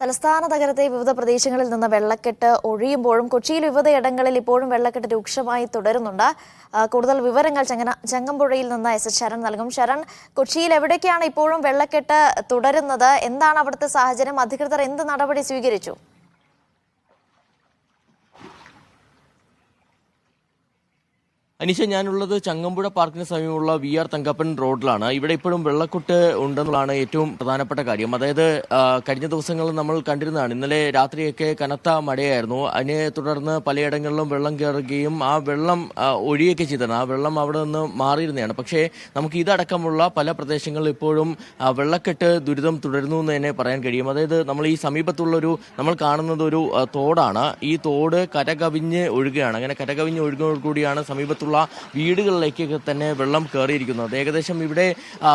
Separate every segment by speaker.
Speaker 1: തലസ്ഥാന നഗരത്തെ വിവിധ പ്രദേശങ്ങളിൽ നിന്ന് വെള്ളക്കെട്ട് ഒഴിയുമ്പോഴും കൊച്ചിയിൽ വിവിധയിടങ്ങളിൽ ഇപ്പോഴും വെള്ളക്കെട്ട് രൂക്ഷമായി തുടരുന്നുണ്ട്. കൂടുതൽ വിവരങ്ങൾ ചങ്ങമ്പുഴയിൽ നിന്ന് എസ് ശരൺ നൽകും. ശരൺ, കൊച്ചിയിൽ എവിടേക്കാണ് ഇപ്പോഴും വെള്ളക്കെട്ട് തുടരുന്നത്? എന്താണ് അവിടുത്തെ സാഹചര്യം? അധികൃതർ എന്ത് നടപടി സ്വീകരിച്ചു?
Speaker 2: അനീഷ, ഞാനുള്ളത് ചങ്ങമ്പുഴ പാർക്കിന് സമീപമുള്ള VR തങ്കപ്പൻ റോഡിലാണ്. ഇവിടെ ഇപ്പോഴും വെള്ളക്കെട്ട് ഉണ്ടെന്നുള്ളതാണ് ഏറ്റവും പ്രധാനപ്പെട്ട കാര്യം. അതായത് കഴിഞ്ഞ ദിവസങ്ങളിൽ നമ്മൾ കണ്ടിരുന്നതാണ്. ഇന്നലെ രാത്രിയൊക്കെ കനത്ത മഴയായിരുന്നു. അതിനെ തുടർന്ന് പലയിടങ്ങളിലും വെള്ളം കയറുകയും ആ വെള്ളം ഒഴിയൊക്കെ ചെയ്തിരുന്നു. ആ വെള്ളം അവിടെ നിന്ന് മാറിയിരുന്നതാണ്. പക്ഷേ നമുക്ക് ഇതടക്കമുള്ള പല പ്രദേശങ്ങളിൽ ഇപ്പോഴും വെള്ളക്കെട്ട് ദുരിതം തുടരുന്നു എന്ന് തന്നെ പറയാൻ കഴിയും. അതായത് നമ്മൾ ഈ സമീപത്തുള്ളൊരു നമ്മൾ കാണുന്നത് ഒരു തോടാണ്. ഈ തോട് കരകവിഞ്ഞ് ഒഴുകുകയാണ്. അങ്ങനെ കരകവിഞ്ഞ് ഒഴുകുന്നതോടുകൂടിയാണ് സമീപത്തുള്ള വീടുകളിലേക്കൊക്കെ തന്നെ വെള്ളം കയറിയിരിക്കുന്നത്. ഏകദേശം ഇവിടെ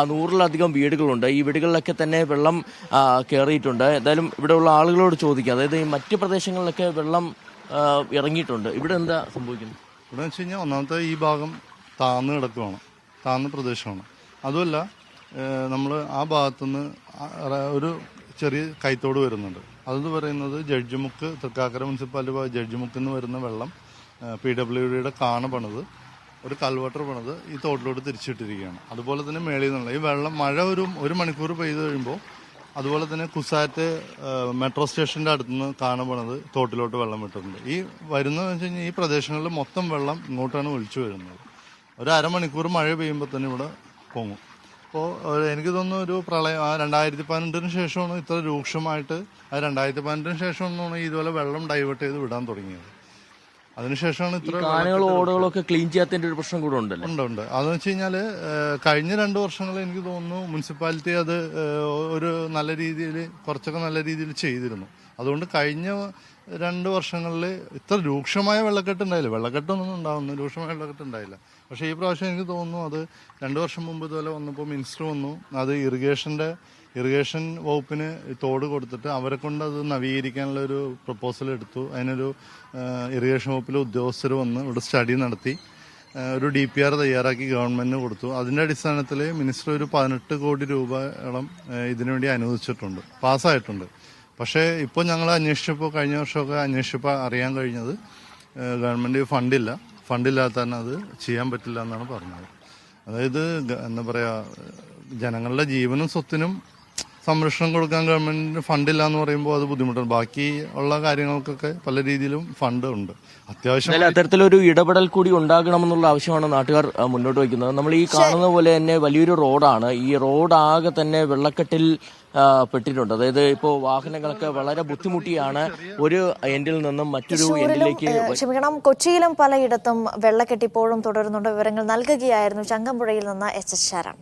Speaker 2: 100-ലധികം വീടുകളുണ്ട്. ഈ വീടുകളിലൊക്കെ തന്നെ വെള്ളം കയറിയിട്ടുണ്ട്. എന്തായാലും ഇവിടെയുള്ള ആളുകളോട് ചോദിക്കാം. അതായത് ഈ മറ്റ് പ്രദേശങ്ങളിലൊക്കെ വെള്ളം ഇറങ്ങിയിട്ടുണ്ട്. ഇവിടെ എന്താ സംഭവിക്കുന്നത്?
Speaker 3: ഇവിടെ വെച്ച് കഴിഞ്ഞാൽ ഒന്നാമത്തെ ഈ ഭാഗം താഴ്ന്നു കിടക്കുകയാണ്, താഴ്ന്ന പ്രദേശമാണ്. അതുമല്ല നമ്മൾ ആ ഭാഗത്തുനിന്ന് ഒരു ചെറിയ കൈത്തോട് വരുന്നുണ്ട്. അതെന്ന് പറയുന്നത് ജഡ്ജിമുക്ക്, തൃക്കാക്കര മുനിസിപ്പാലിറ്റി ജഡ്ജിമുക്കിൽ നിന്ന് വരുന്ന വെള്ളം PWDയുടെ കാണ പണിത് ഒരു കൽവട്ടർ പണിത് ഈ തോട്ടിലോട്ട് തിരിച്ചിട്ടിരിക്കുകയാണ്. അതുപോലെ തന്നെ മേളിൽ നിന്നുള്ള ഈ വെള്ളം മഴ ഒരു മണിക്കൂർ പെയ്ത് കഴിയുമ്പോൾ അതുപോലെ തന്നെ കുസാറ്റ് മെട്രോ സ്റ്റേഷൻ്റെ അടുത്തുനിന്ന് കാണ പണിത് തോട്ടിലോട്ട് വെള്ളം വിട്ടിട്ടുണ്ട്. ഈ വരുന്നതെന്ന് വെച്ച് കഴിഞ്ഞാൽ ഈ പ്രദേശങ്ങളിൽ മൊത്തം വെള്ളം ഇങ്ങോട്ടാണ് ഒലിച്ചു വരുന്നത്. ഒരു അരമണിക്കൂർ മഴ പെയ്യുമ്പോൾ തന്നെ ഇവിടെ പൊങ്ങും. അപ്പോൾ എനിക്ക് തോന്നുന്നു ഒരു പ്രളയം 2018 ശേഷമാണ് ഇത്ര രൂക്ഷമായിട്ട്. 2018 ശേഷമാണ് ഇതുപോലെ വെള്ളം ഡൈവേർട്ട് ചെയ്ത് വിടാൻ തുടങ്ങിയത്. അതിനുശേഷമാണ് ഇത്ര
Speaker 2: ഓടകളൊക്കെ ക്ലീൻ ചെയ്യാത്തതിന്റെ ഒരു പ്രശ്നം കൂടെ ഉണ്ട്.
Speaker 3: അതെന്ന് വെച്ച് കഴിഞ്ഞാൽ കഴിഞ്ഞ 2 വർഷങ്ങളിൽ എനിക്ക് തോന്നുന്നു മുനിസിപ്പാലിറ്റി അത് ഒരു കുറച്ചൊക്കെ നല്ല രീതിയിൽ ചെയ്തിരുന്നു. അതുകൊണ്ട് കഴിഞ്ഞ 2 വർഷങ്ങളിൽ ഇത്ര രൂക്ഷമായ വെള്ളക്കെട്ട് ഉണ്ടായില്ല. വെള്ളക്കെട്ടൊന്നും ഉണ്ടാവുന്നു, രൂക്ഷമായ വെള്ളക്കെട്ട് ഉണ്ടായില്ല. പക്ഷേ ഈ പ്രാവശ്യം എനിക്ക് തോന്നുന്നു അത് 2 വർഷം മുമ്പ് ഇതുപോലെ വന്നപ്പോൾ മിനിസ്റ്റർ വന്നു. അത് ഇറിഗേഷൻ വകുപ്പിന് തോട് കൊടുത്തിട്ട് അവരെ കൊണ്ട് അത് നവീകരിക്കാനുള്ള ഒരു പ്രപ്പോസൽ എടുത്തു. അതിനൊരു ഇറിഗേഷൻ വകുപ്പിലെ ഉദ്യോഗസ്ഥർ വന്ന് ഇവിടെ സ്റ്റഡി നടത്തി ഒരു DPR തയ്യാറാക്കി ഗവൺമെന്റിന് കൊടുത്തു. അതിൻ്റെ അടിസ്ഥാനത്തിൽ മിനിസ്റ്റർ ഒരു 18 കോടി രൂപയോളം ഇതിനുവേണ്ടി അനുവദിച്ചിട്ടുണ്ട്, പാസ്സായിട്ടുണ്ട്. പക്ഷേ ഇപ്പോൾ ഞങ്ങൾ കഴിഞ്ഞ വർഷമൊക്കെ അന്വേഷിച്ചപ്പോൾ അറിയാൻ കഴിഞ്ഞത് ഗവൺമെൻറ് ഫണ്ടില്ലാത്ത തന്നെ അത് ചെയ്യാൻ പറ്റില്ല എന്നാണ് പറഞ്ഞത്. അതായത് എന്താ പറയുക, ജനങ്ങളുടെ ജീവനും സ്വത്തിനും സംരക്ഷണം കൊടുക്കാൻ ഗവൺമെന്റിന് ഫണ്ടില്ല എന്ന് പറയുമ്പോൾ അത് ബുദ്ധിമുട്ടാണ്. ബാക്കി ഉള്ള കാര്യങ്ങൾക്കൊക്കെ പല രീതിയിലും ഫണ്ട് ഉണ്ട്. അത്യാവശ്യം
Speaker 2: അത്തരത്തിലൊരു ഇടപെടൽ കൂടി ഉണ്ടാകണമെന്നുള്ള ആവശ്യമാണ് നാട്ടുകാർ മുന്നോട്ട് വയ്ക്കുന്നത്. നമ്മൾ ഈ കാണുന്ന പോലെ തന്നെ വലിയൊരു റോഡാണ്. ഈ റോഡ് ആകെ തന്നെ വെള്ളക്കെട്ടിൽ പെട്ടിട്ടുണ്ട്. അതായത് ഇപ്പോൾ വാഹനങ്ങളൊക്കെ വളരെ ബുദ്ധിമുട്ടിയാണ് ഒരു എൻഡിൽ നിന്നും മറ്റൊരു എൻഡിലേക്ക്.
Speaker 1: കൊച്ചിയിലും പലയിടത്തും വെള്ളക്കെട്ട് ഇപ്പോഴും തുടരുന്നുണ്ട്. വിവരങ്ങൾ നൽകുകയായിരുന്നു ചങ്ങമ്പുഴയിൽ നിന്ന് എസ് ശരൺ.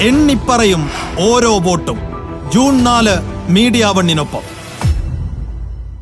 Speaker 4: എണ്ണിപ്പറയും ഓരോ വോട്ടും. June 4 media 1-നൊപ്പം.